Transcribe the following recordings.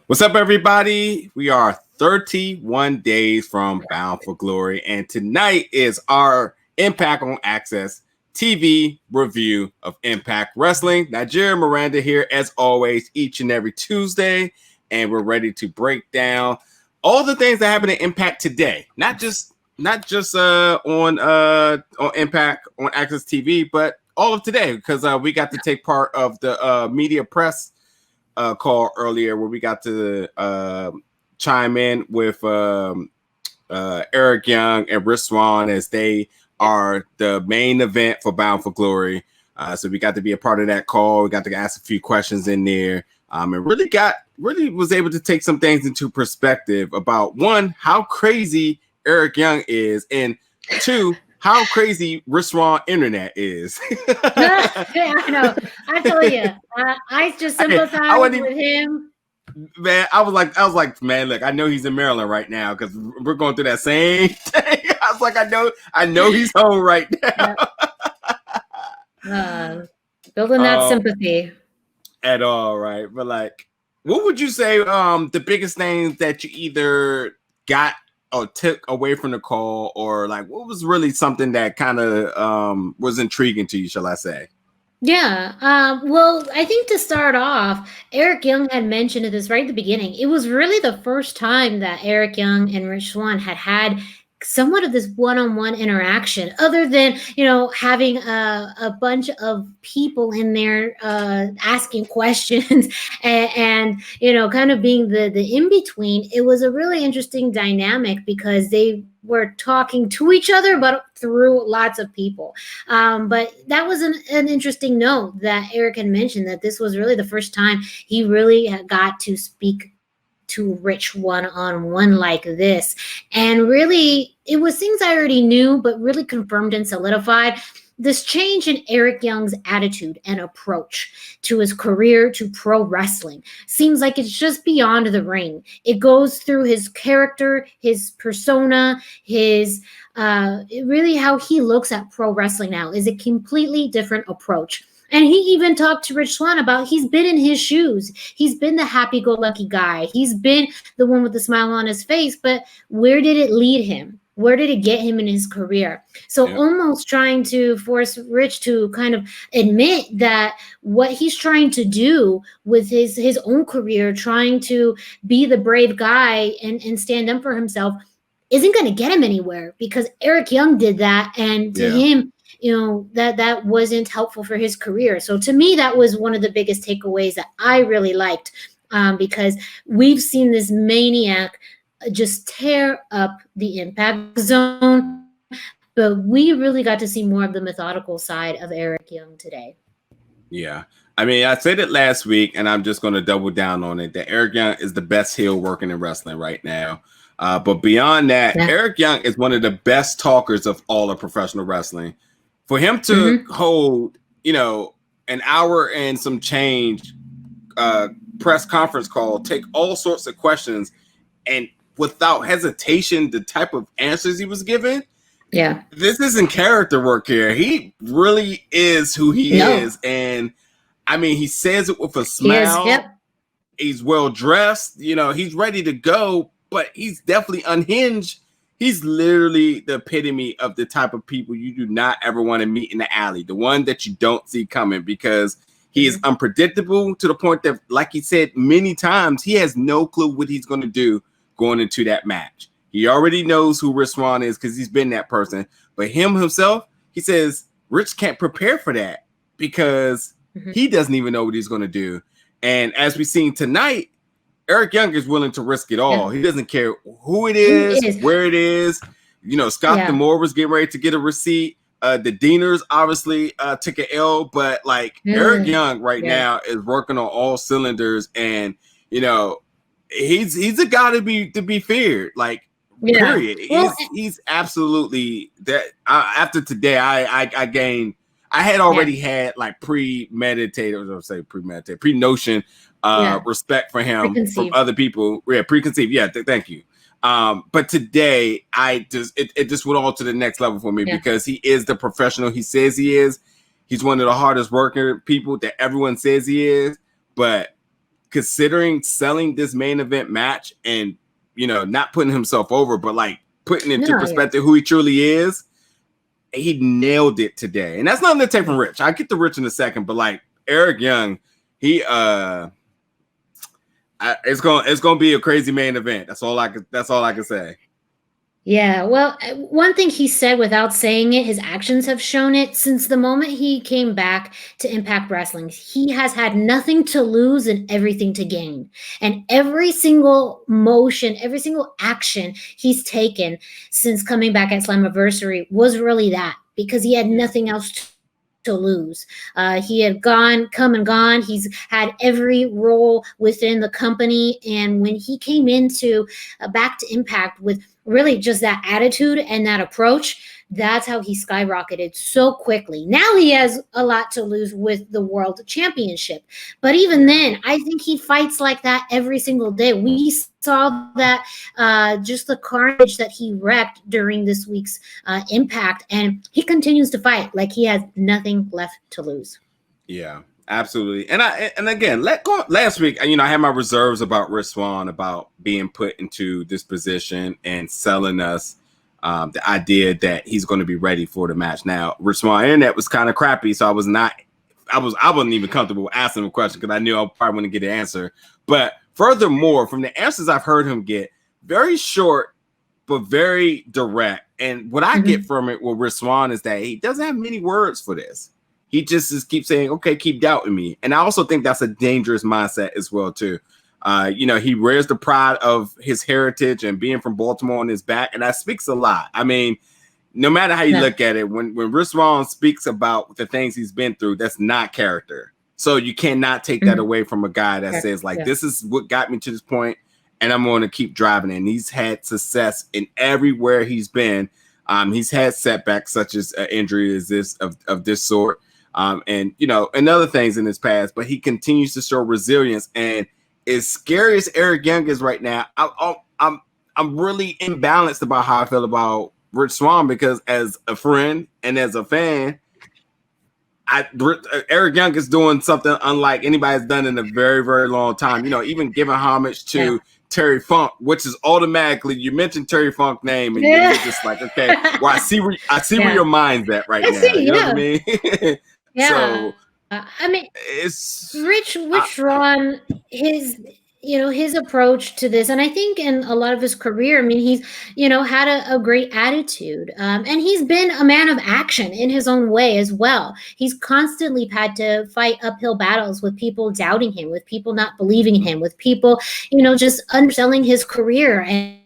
What's up, everybody? We are 31 days from Bound for Glory, and tonight is our Impact on AXS TV review of Impact Wrestling. Nigeria Miranda here, as always, each and every Tuesday, and we're ready to break down all the things that happen in Impact today. Not just on Impact on AXS TV, but all of today, because we got to take part of the media press call earlier where we got to chime in with Eric Young and Rich Swann as they are the main event for Bound for Glory. So we got to be a part of that call. We got to ask a few questions in there, and really was able to take some things into perspective about, one, how crazy Eric Young is, and two, how crazy Rich Swann internet is. I know. I tell you, I just sympathize with him. Man, I was like, man, look, I know he's in Maryland right now because we're going through that same thing. I was like, I know he's home right now. Building that sympathy. At all, right? But like, what would you say the biggest things that you either got or took away from the call, or like what was really something that kind of was intriguing to you, shall I say? Yeah. Well, I think to start off, Eric Young had mentioned this right at the beginning. It was really the first time that Eric Young and Rich Swann had somewhat of this one-on-one interaction, other than, having a bunch of people in there asking questions and kind of being the in-between. It was a really interesting dynamic because they were talking to each other, but through lots of people. But that was an interesting note that Eric had mentioned, that this was really the first time he really got to speak to Rich one-on-one like this. And really, it was things I already knew, but really confirmed and solidified this change in Eric Young's attitude and approach to his career, to pro wrestling. Seems like it's just beyond the ring. It goes through his character, his persona, his really how he looks at pro wrestling now is a completely different approach. And he even talked to Rich Swann about he's been in his shoes. He's been the happy-go-lucky guy. He's been the one with the smile on his face. But where did it lead him? Where did it get him in his career? So almost trying to force Rich to kind of admit that what he's trying to do with his own career, trying to be the brave guy and stand up for himself, isn't going to get him anywhere, because Eric Young did that. And to him, that wasn't helpful for his career. So to me, that was one of the biggest takeaways that I really liked, because we've seen this maniac just tear up the Impact Zone, but we really got to see more of the methodical side of Eric Young today. Yeah. I mean, I said it last week, and I'm just going to double down on it, that Eric Young is the best heel working in wrestling right now. But beyond that, Eric Young is one of the best talkers of all of professional wrestling. For him to hold, an hour and some change press conference call, take all sorts of questions, and without hesitation, the type of answers he was given, this isn't character work here. He really is who he is. And I mean, he says it with a smile. He's well dressed, he's ready to go, but he's definitely unhinged. He's literally the epitome of the type of people you do not ever want to meet in the alley, the one that you don't see coming, because he is unpredictable to the point that, like he said many times, he has no clue what he's going to do going into that match. He already knows who Rich Swann is because he's been that person. But him himself, he says, Rich can't prepare for that because he doesn't even know what he's going to do. And as we've seen tonight, Eric Young is willing to risk it all. He doesn't care who it is, where it is. Scott D'Amore was getting ready to get a receipt. The Deaners obviously took an L, but like Eric Young right now is working on all cylinders, and he's a guy to be feared. Like period. Well, he's absolutely that. After today, I had already had like pre-notion respect for him from other people. Preconceived. Thank you. But today it just went on to the next level for me because he is the professional he says he is. He's one of the hardest working people that everyone says he is. But considering selling this main event match and, you know, not putting himself over, but like putting into perspective who he truly is, he nailed it today. And that's nothing to take from Rich. I'll get to Rich in a second, but like Eric Young, he it's gonna be a crazy main event. That's all I can say. Yeah, well, one thing he said without saying it, his actions have shown it. Since the moment he came back to Impact Wrestling, he has had nothing to lose and everything to gain. And every single motion, every single action he's taken since coming back at Slammiversary was really that, because he had nothing else to lose. He had come and gone. He's had every role within the company. And when he came into back to Impact with really just that attitude and that approach, that's how he skyrocketed so quickly. Now he has a lot to lose with the World Championship. But even then, I think he fights like that every single day. We saw that just the carnage that he wrecked during this week's Impact, and he continues to fight like he has nothing left to lose. Yeah, absolutely. And again, last week, you know, I had my reserves about Rich Swann, about being put into this position and selling us the idea that he's going to be ready for the match. Now, Rich Swann internet was kind of crappy, so I wasn't even comfortable asking him a question because I knew I probably wouldn't get an answer. But furthermore, from the answers I've heard him get, very short but very direct. And what I get from it with Rich Swann is that he doesn't have many words for this. He just keeps saying, okay, keep doubting me. And I also think that's a dangerous mindset as well, too. You know, he wears the pride of his heritage and being from Baltimore on his back, and that speaks a lot. I mean, no matter how you look at it, when Rich Swann speaks about the things he's been through, that's not character. So you cannot take that away from a guy that says, like, this is what got me to this point, and I'm going to keep driving it. And he's had success in everywhere he's been. He's had setbacks such as injury as this of this sort, and you know, and other things in his past. But he continues to show resilience. And as scary as Eric Young is right now, I'm really imbalanced about how I feel about Rich Swann, because as a friend and as a fan, Eric Young is doing something unlike anybody's done in a very, very long time. You know, even giving homage to Terry Funk, which is automatically, you mentioned Terry Funk's name, and you're just like, okay, well, I see where your mind's at right now. You know what I mean? So, I mean, it's Rich Swann, his approach to this, and I think in a lot of his career, I mean, he's, had a great attitude, and he's been a man of action in his own way as well. He's constantly had to fight uphill battles with people doubting him, with people not believing in him, with people, just underselling his career and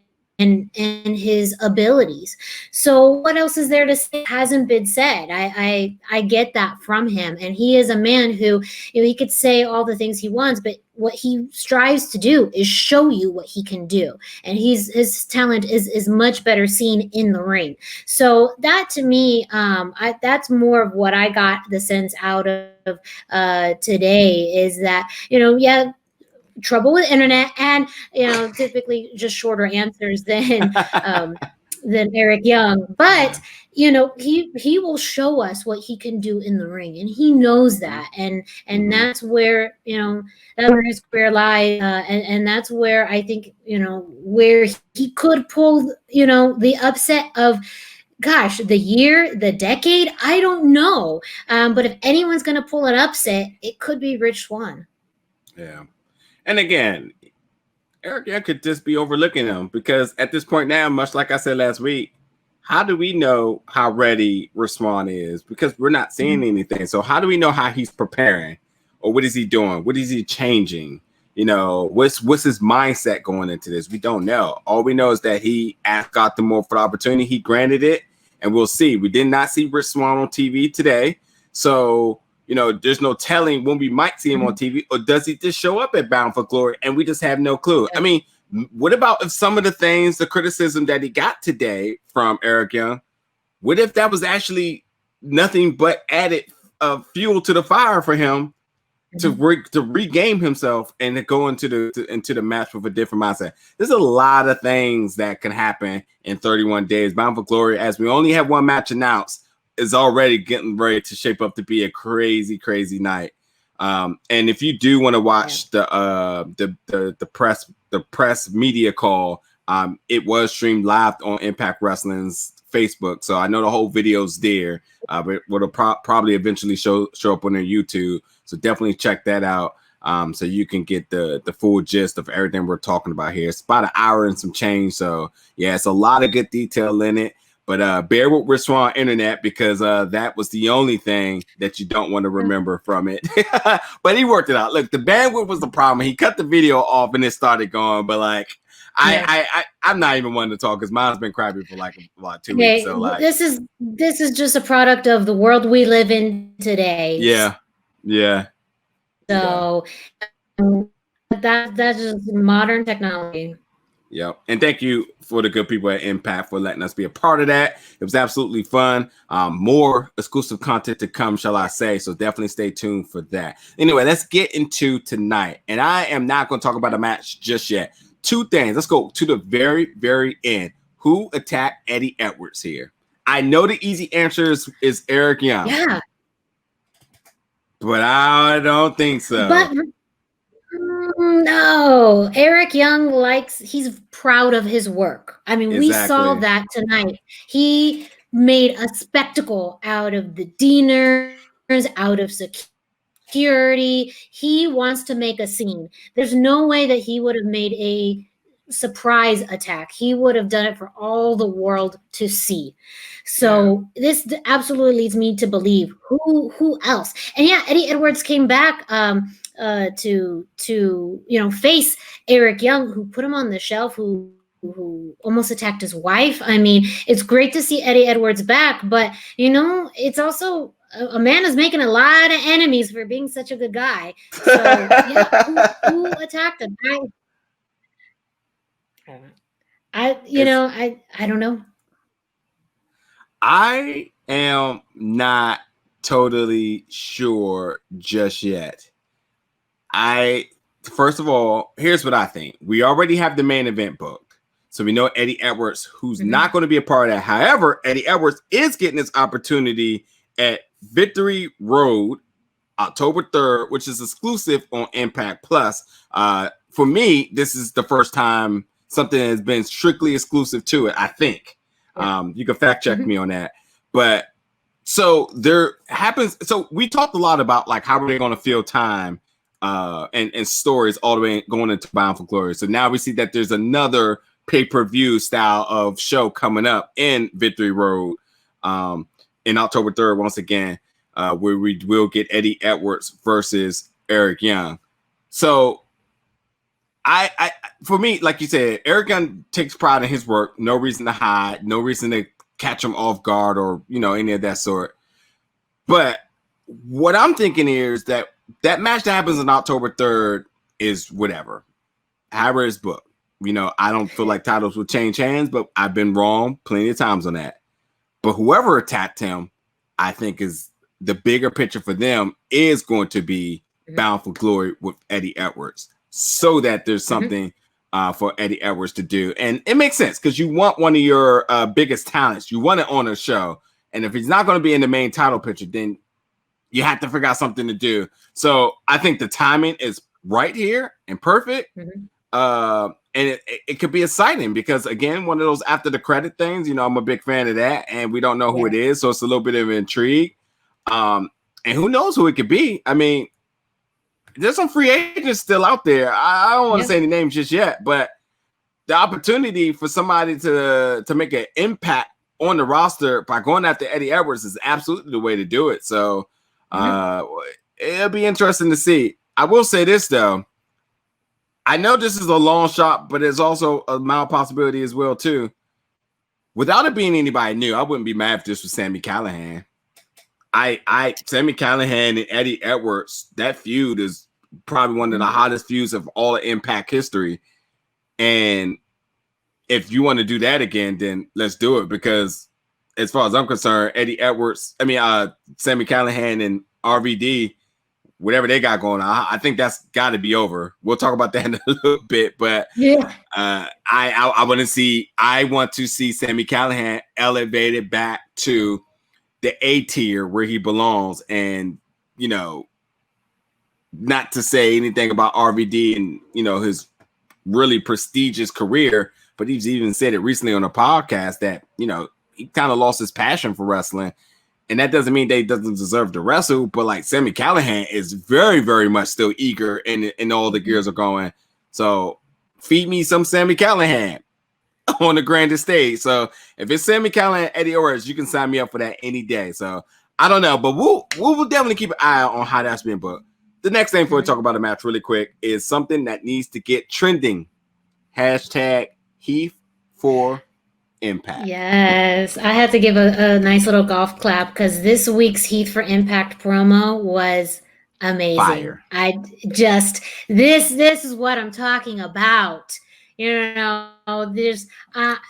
his abilities. So what else is there to say hasn't been said? I get that from him. And he is a man who, he could say all the things he wants, but what he strives to do is show you what he can do. And his talent is much better seen in the ring. So that, to me, that's more of what I got the sense out of today, is that, trouble with internet and typically just shorter answers than Eric Young, but he will show us what he can do in the ring, and he knows that, and that's where that's where his career lies, and that's where I think where he could pull the upset of, gosh, the year, the decade, I don't know, but if anyone's going to pull an upset, it could be Rich Swann. Yeah. And again, Eric Young could just be overlooking him, because at this point now, much like I said last week, how do we know how ready Rich Swann is? Because we're not seeing anything. So how do we know how he's preparing, or what is he doing? What is he changing? What's his mindset going into this? We don't know. All we know is that he asked God the more for the opportunity. He granted it, and we'll see. We did not see Rich Swann on TV today. So there's no telling when we might see him on TV, or does he just show up at Bound for Glory and we just have no clue? I mean, what about if some of the things, the criticism that he got today from Eric Young, what if that was actually nothing but added fuel to the fire for him to regain himself and to go into the match with a different mindset? There's a lot of things that can happen in 31 days. Bound for Glory, as we only have one match announced, is already getting ready to shape up to be a crazy, crazy night. And if you do want to watch the press media call, it was streamed live on Impact Wrestling's Facebook. So I know the whole video's there, but it'll probably eventually show up on their YouTube. So definitely check that out. So you can get the full gist of everything we're talking about here. It's about an hour and some change. So yeah, it's a lot of good detail in it. But bear with Swann internet because that was the only thing that you don't want to remember from it. But he worked it out. Look, the bandwidth was the problem. He cut the video off and it started going. But like, I'm not even wanting to talk because mine's been crappy for like about 2 weeks. So like, this is just a product of the world we live in today. Yeah. So that's just modern technology. Yep. And thank you for the good people at Impact for letting us be a part of that. It was absolutely fun. More exclusive content to come, shall I say. So definitely stay tuned for that. Anyway, let's get into tonight. And I am not going to talk about a match just yet. Two things. Let's go to the very, very end. Who attacked Eddie Edwards here? I know the easy answer is Eric Young. Yeah. But I don't think so. But no, Eric Young he's proud of his work. I mean, we saw that tonight. He made a spectacle out of the Deaners, out of security. He wants to make a scene. There's no way that he would have made a surprise attack. He would have done it for all the world to see. So this absolutely leads me to believe who else. And yeah, Eddie Edwards came back to face Eric Young, who put him on the shelf, who almost attacked his wife. I mean, it's great to see Eddie Edwards back, but it's also a man is making a lot of enemies for being such a good guy. So yeah, who attacked him? I don't know. I am not totally sure just yet. First of all, here's what I think. We already have the main event book. So we know Eddie Edwards, who's not going to be a part of that. However, Eddie Edwards is getting his opportunity at Victory Road, October 3rd, which is exclusive on Impact Plus. For me, this is the first time something has been strictly exclusive to it, I think. You can fact check me on that. But so there happens. So we talked a lot about like how are they going to fill time and stories all the way going into Bound for Glory. So now we see that there's another pay-per-view style of show coming up in Victory Road in October 3rd, once again, where we will get Eddie Edwards versus Eric Young. So I for me, like you said, Eric Young takes pride in his work. No reason to hide, no reason to catch him off guard or, any of that sort. But what I'm thinking here is that match that happens on October 3rd is whatever. However it's booked. I don't feel like titles will change hands, but I've been wrong plenty of times on that. But whoever attacked him, I think is the bigger picture for them is going to be Bound for Glory with Eddie Edwards, so that there's something for Eddie Edwards to do. And it makes sense because you want one of your biggest talents. You want it on a show. And if he's not going to be in the main title picture, then you have to figure out something to do. So I think the timing is right here and perfect. And it could be exciting because, again, one of those after the credit things, I'm a big fan of that. And we don't know who it is. So it's a little bit of intrigue. And who knows who it could be. I mean, there's some free agents still out there. I don't want to say any names just yet, but the opportunity for somebody to make an impact on the roster by going after Eddie Edwards is absolutely the way to do it. So it'll be interesting to see. I will say this, though. I know this is a long shot, but it's also a mild possibility as well, too. Without it being anybody new, I wouldn't be mad if this was Sami Callihan. Sami Callihan and Eddie Edwards, that feud is probably one of the hottest feuds of all of Impact history. And if you want to do that again, then let's do it. Because as far as I'm concerned, Sami Callihan and RVD, whatever they got going on, I think that's got to be over. We'll talk about that in a little bit. But I want to see Sami Callihan elevated back to the A tier where he belongs, and not to say anything about RVD and, you know, his really prestigious career, but he's even said it recently on a podcast that, you know, he kind of lost his passion for wrestling. And that doesn't mean that he doesn't deserve to wrestle, but like Sami Callihan is very, very much still eager and all the gears are going. So feed me some Sami Callihan on the grandest stage. So if it's Sami Callihan, Eddie Ortiz, you can sign me up for that any day. So I don't know, but we'll definitely keep an eye on how that's been booked. The next thing before we talk about the match really quick is something that needs to get trending. Hashtag Heath for Impact. Yes, I had to give a nice little golf clap because this week's Heath for Impact promo was amazing. Fire. This is what I'm talking about. You know, there's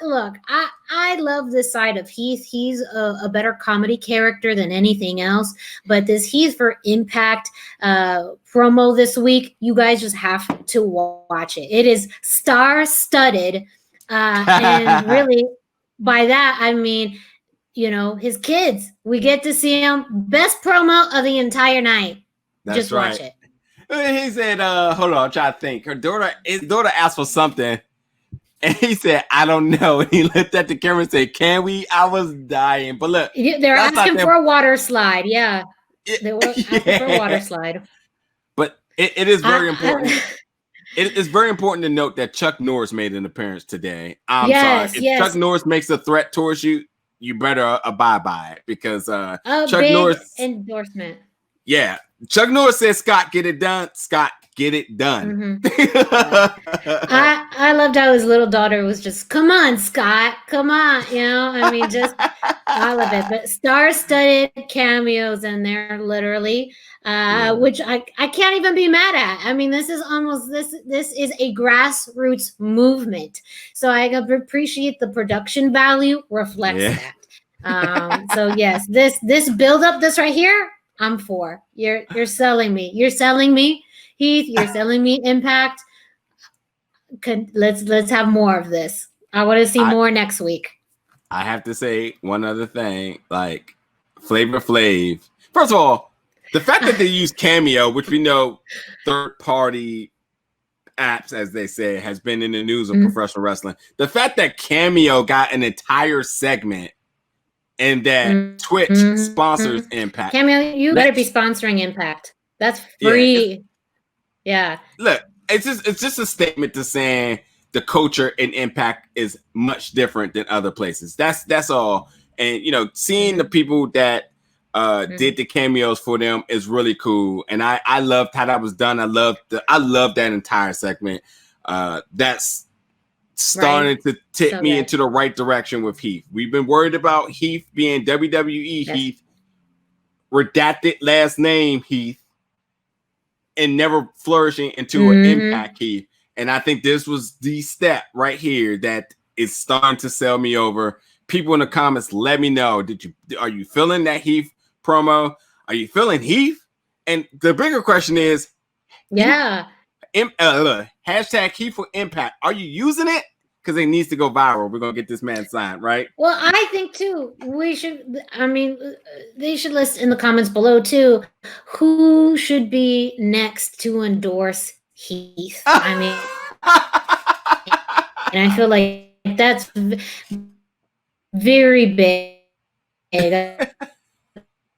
look, I love this side of Heath. He's a better comedy character than anything else. But this Heath for Impact promo this week, you guys just have to watch it. It is star-studded, and really. By that, I mean, you know, his kids. We get to see him. Best promo of the entire night. That's just right. Watch it. He said, hold on, I'm trying to think. His daughter asked for something. And he said, I don't know. And he looked at the camera and said, can we? I was dying. But look. They're asking for a water slide. Yeah. They were asking for a water slide. But it is very important. It's very important to note that Chuck Norris made an appearance today. I'm sorry. If Chuck Norris makes a threat towards you, you better abide by it because Chuck Norris endorsement. Yeah. Chuck Norris says, Scott, get it done. Scott, get it done. I loved how his little daughter was just, come on, Scott, come on. You know, I mean, just all of it. But star-studded cameos in there, literally. Which I can't even be mad at. I mean, this is a grassroots movement. So I appreciate the production value reflects that. So yes, this build up, this right here, I'm for. You're selling me. You're selling me, Heath. You're selling me Impact. Let's have more of this. I want to see more next week. I have to say one other thing, like Flavor Flav. First of all, the fact that they use Cameo, which we know third-party apps, as they say, has been in the news of professional wrestling. The fact that Cameo got an entire segment and that Twitch sponsors Impact. Cameo, you better be sponsoring Impact. That's free. Yeah. Look, it's just a statement to saying the culture in Impact is much different than other places. That's all. And you know, seeing the people that did the cameos for them is really cool, and I loved how that was done. I loved that entire segment. That's starting to tip me into the right direction with Heath. We've been worried about Heath being WWE Heath, redacted last name Heath, and never flourishing into an Impact Heath. And I think this was the step right here that is starting to sell me over. People in the comments, let me know. Are you feeling that Heath promo? Are you feeling Heath? And the bigger question is, hashtag Heath for Impact. Are you using it? Because it needs to go viral. We're gonna get this man signed, right? Well, I think too. We should. I mean, they should list in the comments below too. Who should be next to endorse Heath? I mean, and I feel like that's very big.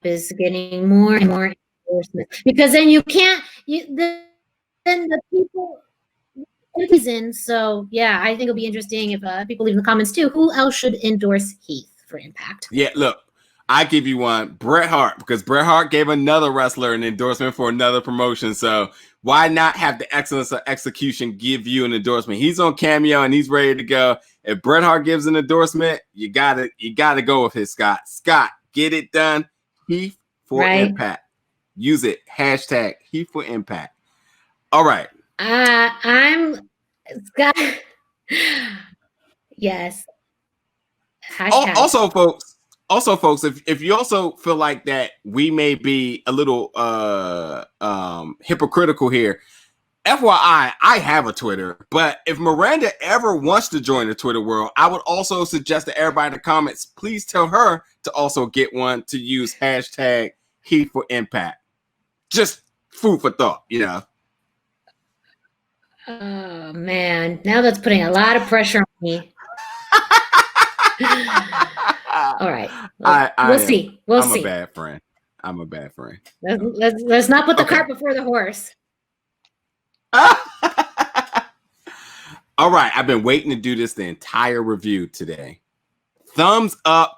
Is getting more and more endorsement because then you can't. Then the people. So yeah, I think it'll be interesting if people leave in the comments too. Who else should endorse Heath for Impact? Yeah, look, I give you one, Bret Hart, because Bret Hart gave another wrestler an endorsement for another promotion. So why not have the excellence of execution give you an endorsement? He's on Cameo and he's ready to go. If Bret Hart gives an endorsement, you gotta go with his Scott. Scott, get it done. Heath for Impact. Use it. Hashtag Heath for Impact. All right. I'm Scott. Yes. Hashtag. Also, folks, if you also feel like that we may be a little hypocritical here, FYI, I have a Twitter, but if Miranda ever wants to join the Twitter world, I would also suggest to everybody in the comments, please tell her to also get one to use hashtag Heath for Impact. Just food for thought, you know. Oh man, now that's putting a lot of pressure on me. All right, we'll see. We'll see. I'm a bad friend. I'm a bad friend. Let's not put the cart before the horse. All right, I've been waiting to do this the entire review today. Thumbs up,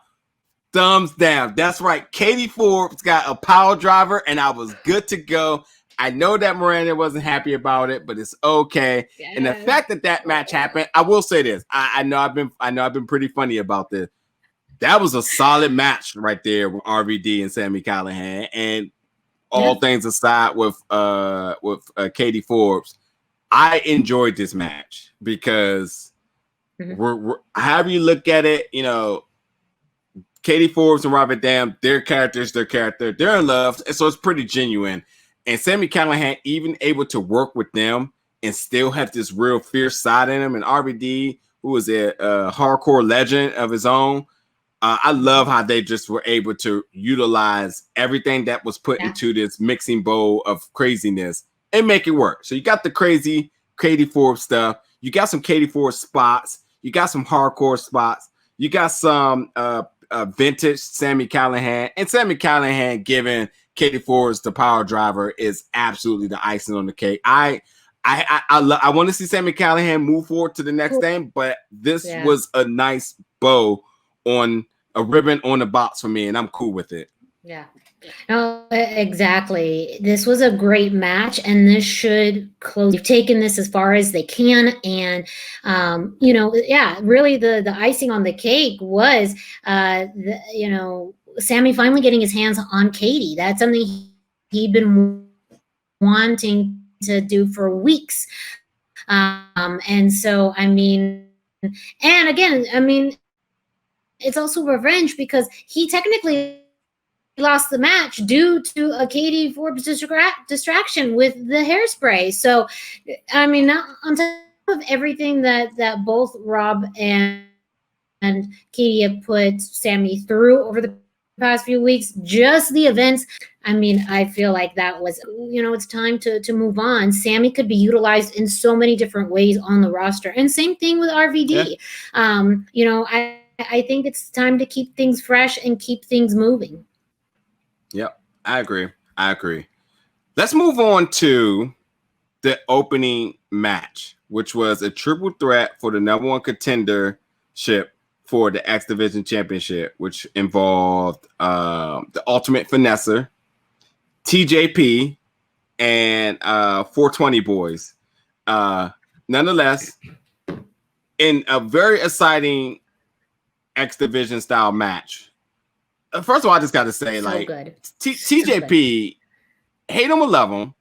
thumbs down. That's right. Katie Forbes got a power driver, and I was good to go. I know that Miranda wasn't happy about it, but it's okay. Yes. And the fact that match happened, I will say this. I know I've been pretty funny about this. That was a solid match right there with RVD and Sami Callihan. And all things aside with Katie Forbes, I enjoyed this match because we're however you look at it, you know, Katie Forbes and Robert Dam, their character, they're in love, and so it's pretty genuine. And Sami Callihan even able to work with them and still have this real fierce side in him. And RVD, who is a hardcore legend of his own, I love how they just were able to utilize everything that was put into this mixing bowl of craziness and make it work. So you got the crazy Katie Forbes stuff. You got some Katie Forbes spots. You got some hardcore spots. You got some vintage Sami Callihan. And Sami Callihan giving Katie Forbes the power driver is absolutely the icing on the cake. I want to see Sami Callihan move forward to the next thing, but this was a nice bow on a ribbon on the box for me, and I'm cool with it. Yeah. No, exactly. This was a great match, and this should close. They've taken this as far as they can, and really the icing on the cake was, Sami finally getting his hands on Katie. That's something he'd been wanting to do for weeks, and so it's also revenge because he technically lost the match due to a Katie Forbes distraction with the hairspray. So, on top of everything that both Rob and Katie have put Sami through over the past few weeks, just the events, I feel like that was, it's time to move on. Sami could be utilized in so many different ways on the roster. And same thing with RVD. Yeah. I think it's time to keep things fresh and keep things moving. Yep, I agree. Let's move on to the opening match, which was a triple threat for the number one contendership for the X Division Championship, which involved the Ultimate Finesser, TJP, and 420 Boys. Nonetheless, in a very exciting X Division style match. First of all, I just got to say, TJP, hate him or love him,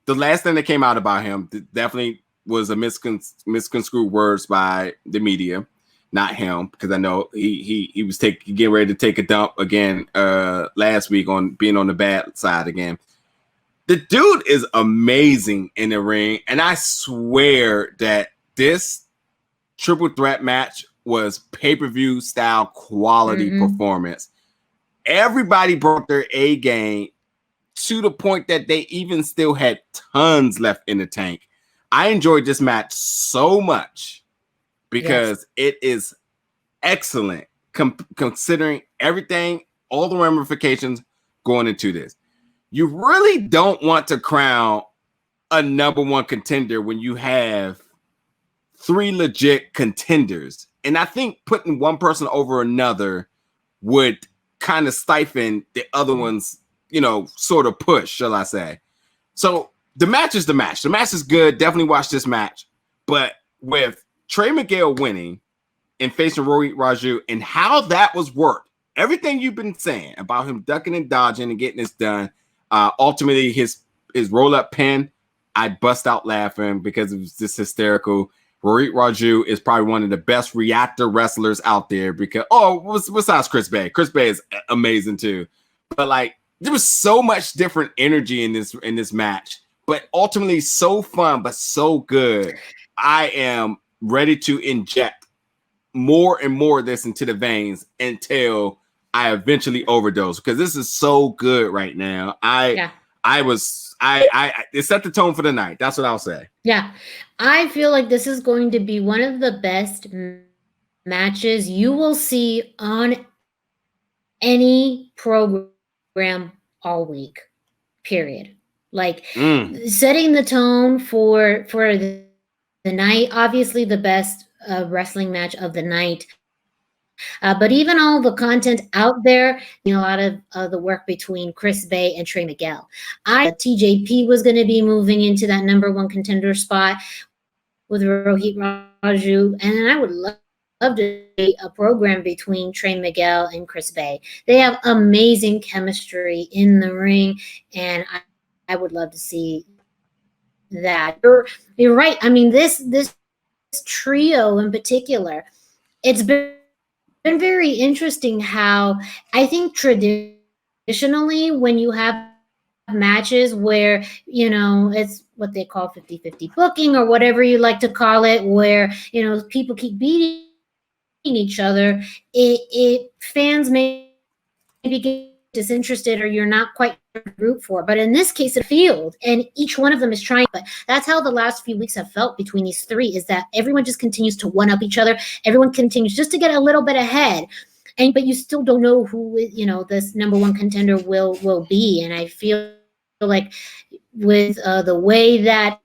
the last thing that came out about him definitely was a misconstrued words by the media, not him, because I know he was getting ready to take a dump again last week on being on the bad side again. The dude is amazing in the ring, and I swear that this triple threat match was pay-per-view style quality performance. Everybody brought their A game to the point that they even still had tons left in the tank. I enjoyed this match so much because it is excellent considering everything, all the ramifications going into this. You really don't want to crown a number one contender when you have three legit contenders. And I think putting one person over another would kind of stifle the other one's, sort of push, shall I say. So the match is the match. The match is good. Definitely watch this match. But with Trey Miguel winning and facing Rohit Raju and how that was worked, everything you've been saying about him ducking and dodging and getting this done, ultimately his roll-up pin, I bust out laughing because it was just hysterical. Rohit Raju is probably one of the best reactor wrestlers out there because, besides Chris Bey. Chris Bey is amazing too. But there was so much different energy in this match, but ultimately so fun, but so good. I am ready to inject more and more of this into the veins until I eventually overdose because this is so good right now. I it set the tone for the night. That's what I'll say. Yeah, I feel like this is going to be one of the best matches you will see on any program all week, period. Like setting the tone for the night, obviously the best wrestling match of the night. But even all the content out there, a lot of the work between Chris Bey and Trey Miguel. TJP was going to be moving into that number one contender spot with Rohit Raju, and I would love to see a program between Trey Miguel and Chris Bey. They have amazing chemistry in the ring, and I would love to see that. You're right. I mean, this trio in particular, it's been very interesting how I think traditionally when you have matches where, it's what they call 50-50 booking or whatever you like to call it, where, people keep beating each other, fans may get disinterested or you're not quite root for. But in this case, a field, and each one of them is trying. But that's how the last few weeks have felt between these three, is that everyone just continues to one up each other. Everyone continues just to get a little bit ahead. But you still don't know who, this number one contender will be. And I feel like with the way that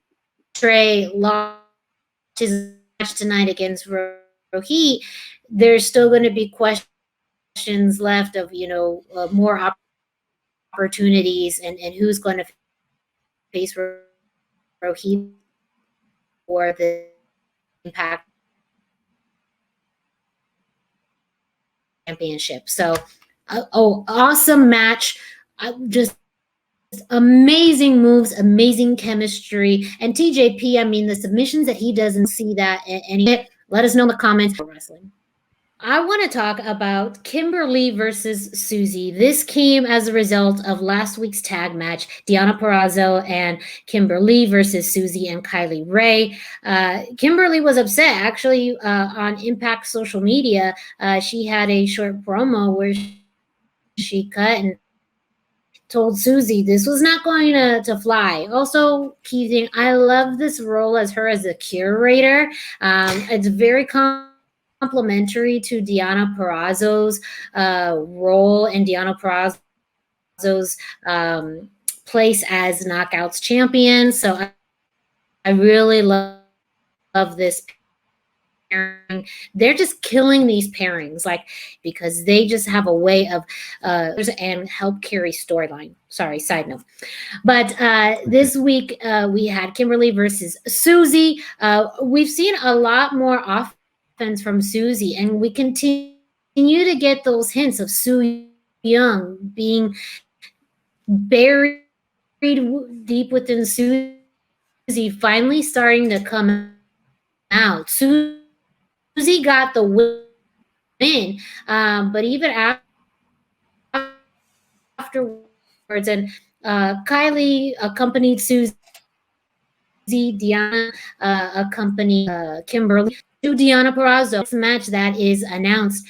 Trey lost his match tonight against Rohit, there's still going to be questions left of, more opportunities and who's going to face Rohit for the Impact Championship. So, awesome match. Just amazing moves, amazing chemistry. And TJP, I mean, the submissions that he doesn't see that. And let us know in the comments for wrestling. I want to talk about Kimber Lee versus Susie. This came as a result of last week's tag match, Deonna Purrazzo and Kimber Lee versus Susie and Kylie Rae. Kimberly was upset, actually, on Impact social media. She had a short promo where she cut and told Susie this was not going to fly. Also, Keith, I love this role as her as a curator. It's very complementary to Deonna Purrazzo's role and Deonna Purrazzo's place as Knockouts champion. So I really love this pairing. They're just killing these pairings, because they just have a way of and help carry storyline. Sorry, side note. But this week we had Kimberly versus Susie. We've seen a lot more from Susie, and we continue to get those hints of Su Yung being buried deep within Susie, finally starting to come out. Susie got the win, but even afterwards, and Kylie accompanied Susie, Deonna accompanied Kimberly to Deonna Purrazzo match that is announced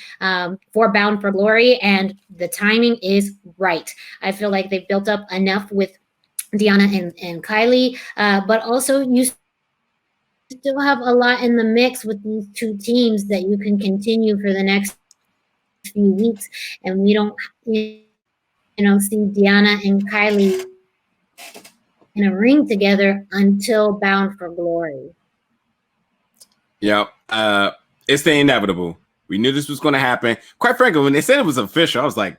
for Bound for Glory, and the timing is right. I feel like they've built up enough with Deonna and Kylie, but also you still have a lot in the mix with these two teams that you can continue for the next few weeks, and we don't, see Deonna and Kylie in a ring together until Bound for Glory. Yep. It's the inevitable. We knew this was going to happen. Quite frankly, when they said it was official, I was like,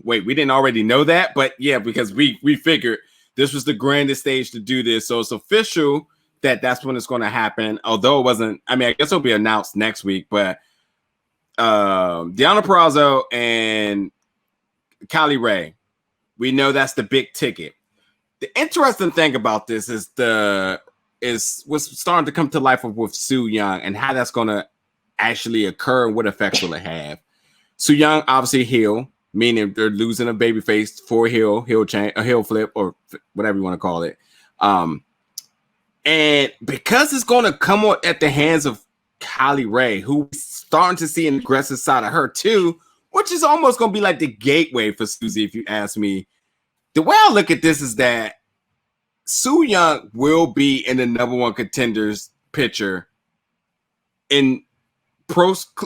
wait, we didn't already know that? But yeah, because we figured this was the grandest stage to do this. So it's official that's when it's going to happen. Although it wasn't, I mean, I guess it'll be announced next week, but Deonna Purrazzo and Kylie Rae, we know that's the big ticket. The interesting thing about this is what's starting to come to life with Su Yung and how that's going to actually occur and what effects will it have. Su Yung, obviously heel, meaning they're losing a baby face for a heel change, a heel flip, or whatever you want to call it. And because it's going to come at the hands of Kylie Rae, who's starting to see an aggressive side of her too, which is almost going to be like the gateway for Susie, if you ask me. the way I look at this is that Su Yung will be in the number one contenders picture in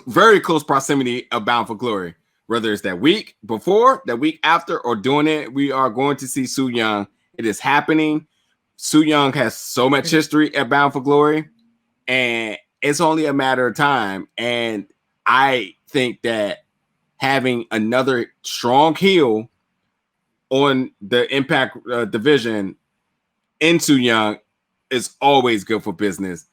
very close proximity of Bound for Glory. Whether it's that week before, that week after, or doing it, we are going to see Su Yung. It is happening. Su Yung has so much history at Bound for Glory, and it's only a matter of time. And I think that having another strong heel on the Impact division in Su Yung is always good for business.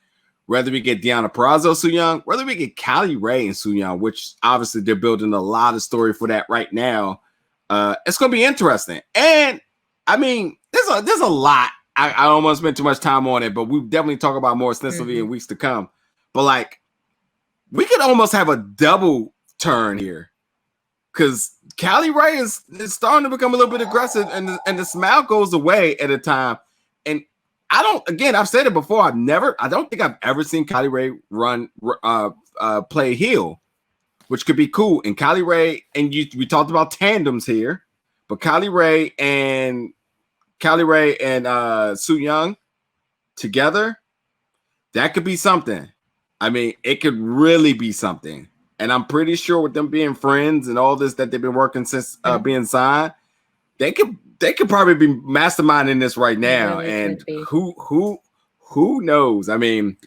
Whether we get Deonna Purrazzo, Su Yung, whether we get Kylie Rae and Su Yung, which obviously they're building a lot of story for that right now, it's going to be interesting. And I mean, there's a lot. I don't want to spend too much time on it, but we definitely talk about more extensively in weeks to come. But like, we could almost have a double turn here because Kylie Rae is starting to become a little bit aggressive, and the smile goes away at a time. And I've said it before. I don't think I've ever seen Kylie Rae play heel, which could be cool. And Kylie Rae, and we talked about tandems here, but Kylie Rae and Su Yung together, that could be something. I mean, it could really be something. And I'm pretty sure with them being friends and all this that they've been working since being signed, they could probably be masterminding this right now. And who knows? I mean,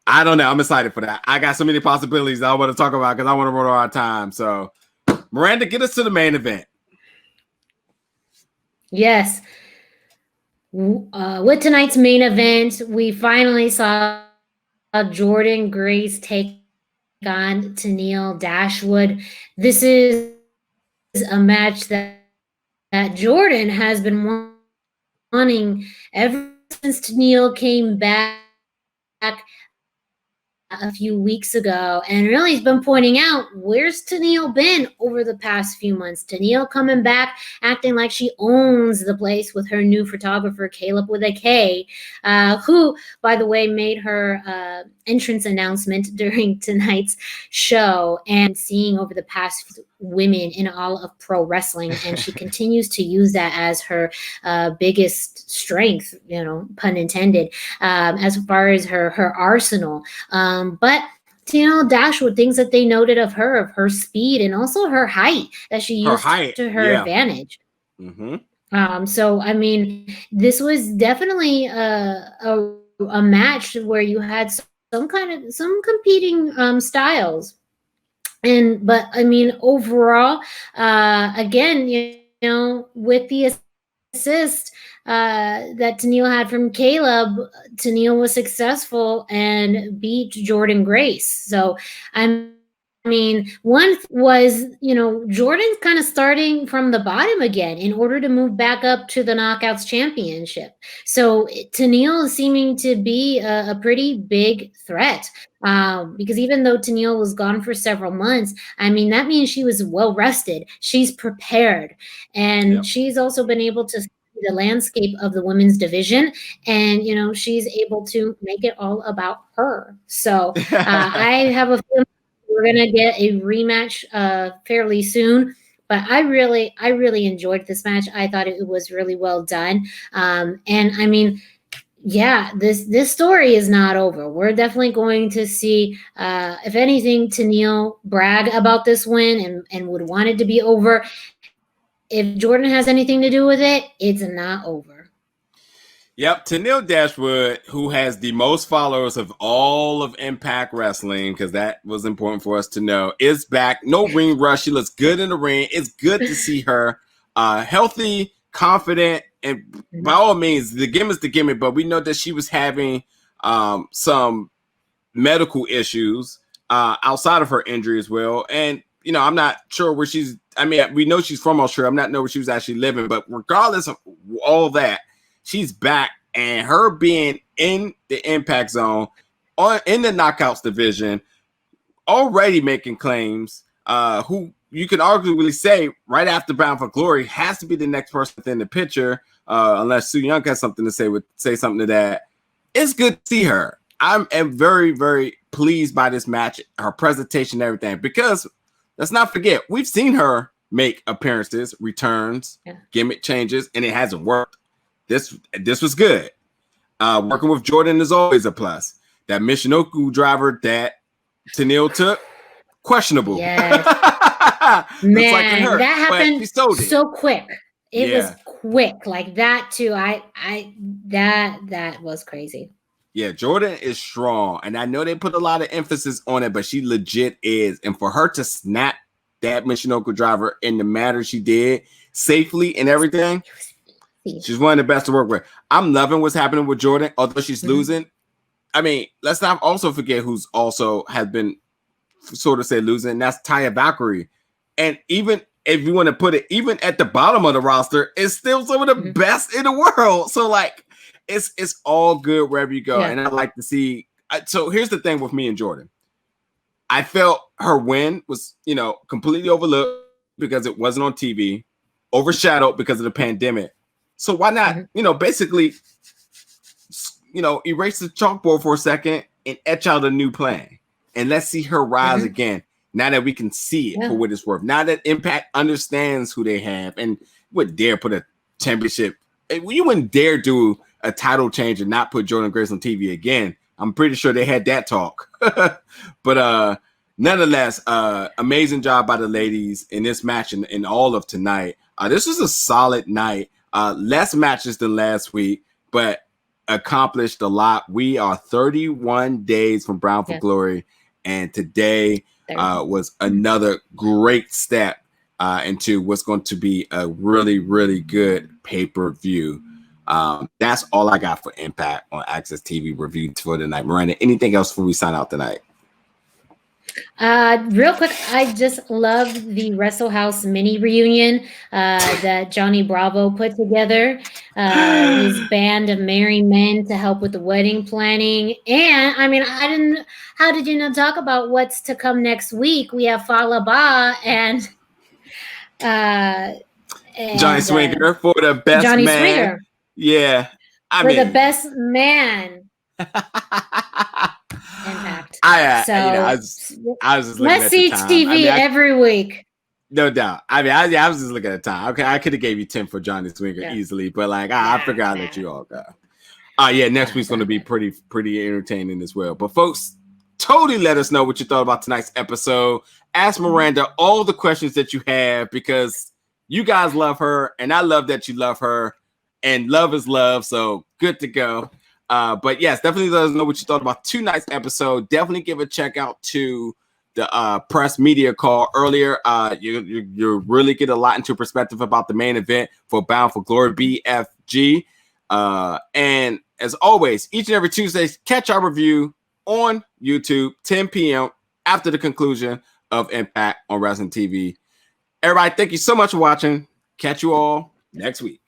I don't know. I'm excited for that. I got so many possibilities I want to talk about because I want to run out of time. So, Miranda, get us to the main event. Yes. With tonight's main event, we finally saw Jordynne Grace take on Tenille Dashwood. This is a match that Jordynne has been wanting ever since Tenille came back a few weeks ago, and really has been pointing out, where's Tenille been over the past few months? Tenille coming back, acting like she owns the place with her new photographer, Kaleb with a K, who, by the way, made her entrance announcement during tonight's show, and seeing over the past women in all of pro wrestling, and she continues to use that as her biggest strength, pun intended, as far as her arsenal. But Tenille Dashwood, things that they noted of her speed and also her height that she used to her advantage. Mm-hmm. So I mean, this was definitely a match where you had some competing styles. But I mean, overall, again, with the assist that Tenille had from Kaleb, Tenille was successful and beat Jordynne Grace. So I mean, one was, Jordynne's kind of starting from the bottom again in order to move back up to the Knockouts Championship. So Tenille is seeming to be a pretty big threat. Because even though Tenille was gone for several months, I mean, that means she was well rested. She's prepared. And she's also been able to see the landscape of the women's division. And, she's able to make it all about her. So I have a feeling we're going to get a rematch fairly soon. But I really enjoyed this match. I thought it was really well done. And I mean, yeah, this story is not over. We're definitely going to see, if anything, Tenille brag about this win and would want it to be over. If Jordynne has anything to do with it, it's not over. Yep, Tenille Dashwood, who has the most followers of all of Impact Wrestling, because that was important for us to know, is back. No ring rush. She looks good in the ring. It's good to see her healthy, confident, and by all means, the gimmick's the gimmick, but we know that she was having some medical issues outside of her injury as well. And, I'm not sure where she's, we know she's from Australia. I'm not know where she was actually living, but regardless of all that, she's back, and her being in the Impact Zone, in the Knockouts division, already making claims, who you can arguably say right after Bound for Glory has to be the next person within the picture, unless Su Yung has something to say something to that. It's good to see her. I am very, very pleased by this match, her presentation, and everything, because let's not forget, we've seen her make appearances, returns, gimmick changes, and it hasn't worked. This was good. Working with Jordynne is always a plus. That Michinoku driver that Tenille took, questionable. Yes. Man, like that happened so quick. It was quick, like that too. That was crazy. Yeah, Jordynne is strong, and I know they put a lot of emphasis on it, but she legit is. And for her to snap that Michinoku driver in the manner she did, safely and everything, she's one of the best to work with. I'm loving what's happening with Jordynne, although she's losing. I mean, let's not also forget who's also has been sort of say losing, and that's Taya Valkyrie. And even if you want to put it, even at the bottom of the roster, it's still some of the best in the world. So like, it's all good wherever you go. And I like to see. So here's the thing with me and Jordynne. I felt her win was, completely overlooked because it wasn't on TV, overshadowed because of the pandemic. So why not, basically, erase the chalkboard for a second and etch out a new plan. And let's see her rise again. Now that we can see it for what it's worth. Now that Impact understands who they have and would dare put a championship. You wouldn't dare do a title change and not put Jordynne Grace on TV again. I'm pretty sure they had that talk. But nonetheless, amazing job by the ladies in this match and all of tonight. This was a solid night. Less matches than last week, but accomplished a lot. We are 31 days from Bound for Glory, and today was another great step into what's going to be a really, really good pay-per-view. That's all I got for Impact on AXS TV review for tonight. Miranda, anything else before we sign out tonight? Real quick, I just love the Wrestle House mini reunion that Johnny Bravo put together. His band of merry men to help with the wedding planning. And I mean, how did you not talk about what's to come next week? We have Falaba and Johnny Swinger for the best Johnny man. Swinger. Yeah. For the best man. Impact. I was just looking at the time. TV every week. No doubt. I was just looking at the time. Okay, I could have gave you 10 for Johnny Swinger easily, but I forgot that you all got. Next week's going to be pretty entertaining as well. But folks, totally let us know what you thought about tonight's episode. Ask Miranda all the questions that you have because you guys love her, and I love that you love her, and love is love. So good to go. But yes, definitely let us know what you thought about tonight's episode. Definitely give a check out to the press media call earlier. You really get a lot into perspective about the main event for Bound for Glory BFG. And as always, each and every Tuesday, catch our review on YouTube, 10 p.m. after the conclusion of Impact on Wrestling TV. Everybody, thank you so much for watching. Catch you all next week.